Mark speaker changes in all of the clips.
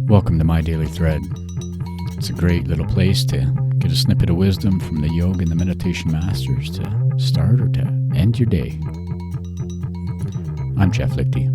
Speaker 1: Welcome to My Daily Thread. It's a great little place to get a snippet of wisdom from the yoga and the meditation masters to start or to end your day. I'm Jeff Lichty.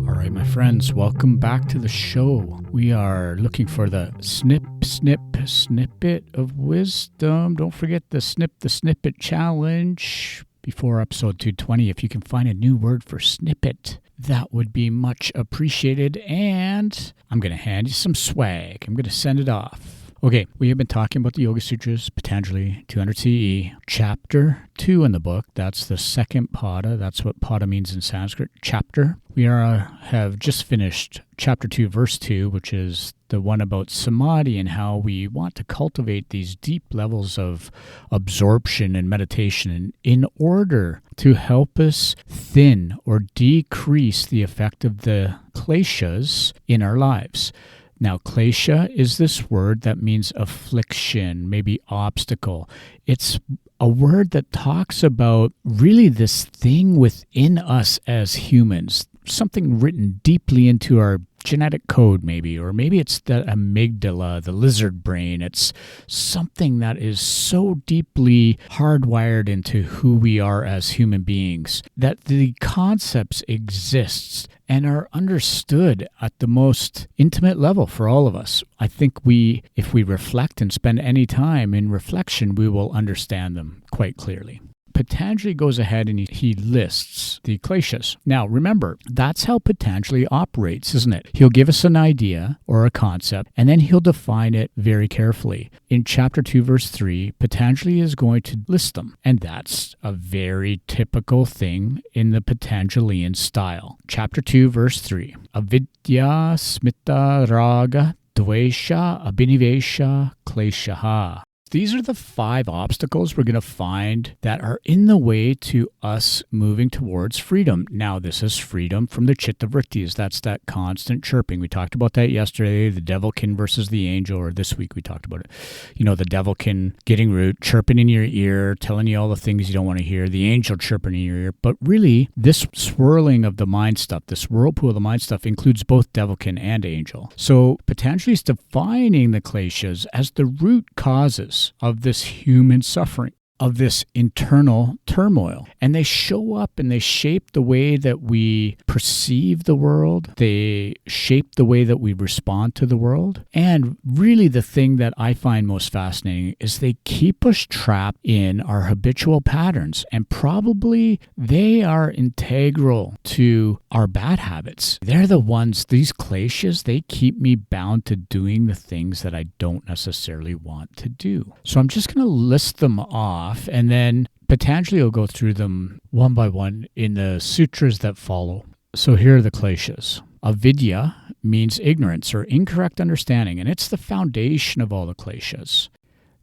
Speaker 1: All right, my friends, welcome back to the show. We are looking for the snippet of wisdom. Don't forget the Snip the Snippet challenge before episode 220. If you can find a new word for snippet, that would be much appreciated. And I'm going to hand you some swag. I'm going to send it off. Okay, we have been talking about the Yoga Sutras, Patañjali, 200 CE, chapter 2 in the book. That's the second pada. That's what pada means in Sanskrit, chapter. We have just finished chapter 2, verse 2, which is the one about samadhi and how we want to cultivate these deep levels of absorption and meditation in order to help us thin or decrease the effect of the kleśas in our lives. Now, kleśa is this word that means affliction, maybe obstacle. It's a word that talks about really this thing within us as humans, something written deeply into our genetic code maybe, or maybe it's the amygdala, the lizard brain. It's something that is so deeply hardwired into who we are as human beings that the concepts exist and are understood at the most intimate level for all of us. I think if we reflect and spend any time in reflection, we will understand them quite clearly. Patañjali goes ahead and he lists the kleśas. Now, remember, that's how Patañjali operates, isn't it? He'll give us an idea or a concept, and then he'll define it very carefully. In chapter 2, verse 3, Patañjali is going to list them, and that's a very typical thing in the Patanjalian style. Chapter 2, verse 3, avidya, smita, raga, dvesha, abhinivesha, klesha. These are the 5 obstacles we're going to find that are in the way to us moving towards freedom. Now, this is freedom from the chitta vrittis. That's that constant chirping. We talked about that yesterday, the devilkin versus the angel, or this week we talked about it. You know, the devilkin getting root, chirping in your ear, telling you all the things you don't want to hear, the angel chirping in your ear. But really, this swirling of the mind stuff, this whirlpool of the mind stuff includes both devilkin and angel. So Patanjali is defining the kleśas as the root causes of this human suffering, of this internal turmoil. And they show up and they shape the way that we perceive the world. They shape the way that we respond to the world. And really the thing that I find most fascinating is they keep us trapped in our habitual patterns. And probably they are integral to our bad habits. They're the ones, these kleśas, they keep me bound to doing the things that I don't necessarily want to do. So I'm just going to list them off. And then Patañjali will go through them one by one in the sutras that follow. So here are the kleśas. Avidya means ignorance or incorrect understanding, and it's the foundation of all the kleśas.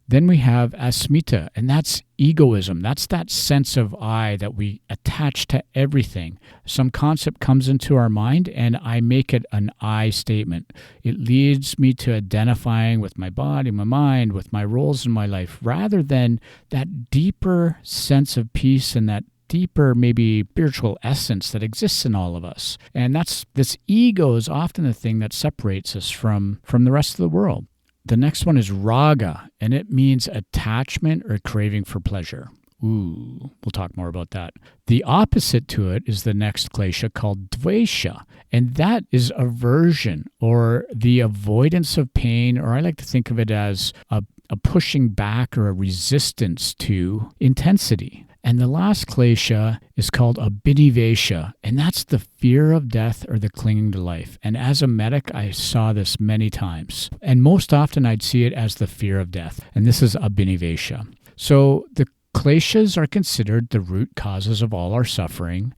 Speaker 1: Then we have asmita, and that's egoism. That's that sense of I that we attach to everything. Some concept comes into our mind, and I make it an I statement. It leads me to identifying with my body, my mind, with my roles in my life, rather than that deeper sense of peace and that deeper, maybe spiritual essence that exists in all of us. And this ego is often the thing that separates us from the rest of the world. The next one is raga, and it means attachment or craving for pleasure. We'll talk more about that. The opposite to it is the next kleśa called dvesha, and that is aversion or the avoidance of pain, or I like to think of it as a pushing back or a resistance to intensity. And the last kleśa is called abhinivesha, and that's the fear of death or the clinging to life. And as a medic, I saw this many times. And most often I'd see it as the fear of death. And this is abhinivesha. So the kleśas are considered the root causes of all our suffering.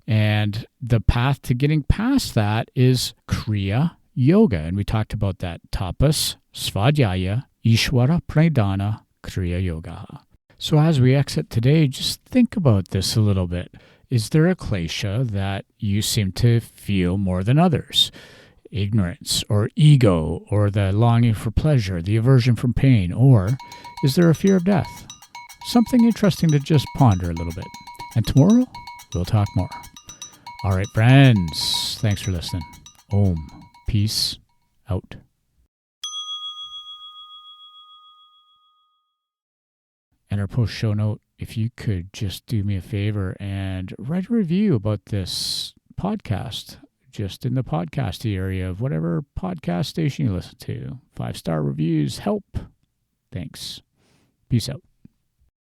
Speaker 1: And the path to getting past that is kriya yoga. And we talked about that. Tapas, svadhyaya, ishvara pranidhana, kriya yoga. So as we exit today, just think about this a little bit. Is there a kleśa that you seem to feel more than others? Ignorance or ego or the longing for pleasure, the aversion from pain, or is there a fear of death? Something interesting to just ponder a little bit. And tomorrow, we'll talk more. All right, friends, thanks for listening. Om. Peace out. And our post show note, if you could just do me a favor and write a review about this podcast, just in the podcasty area of whatever podcast station you listen to. 5-star reviews help. Thanks. Peace out.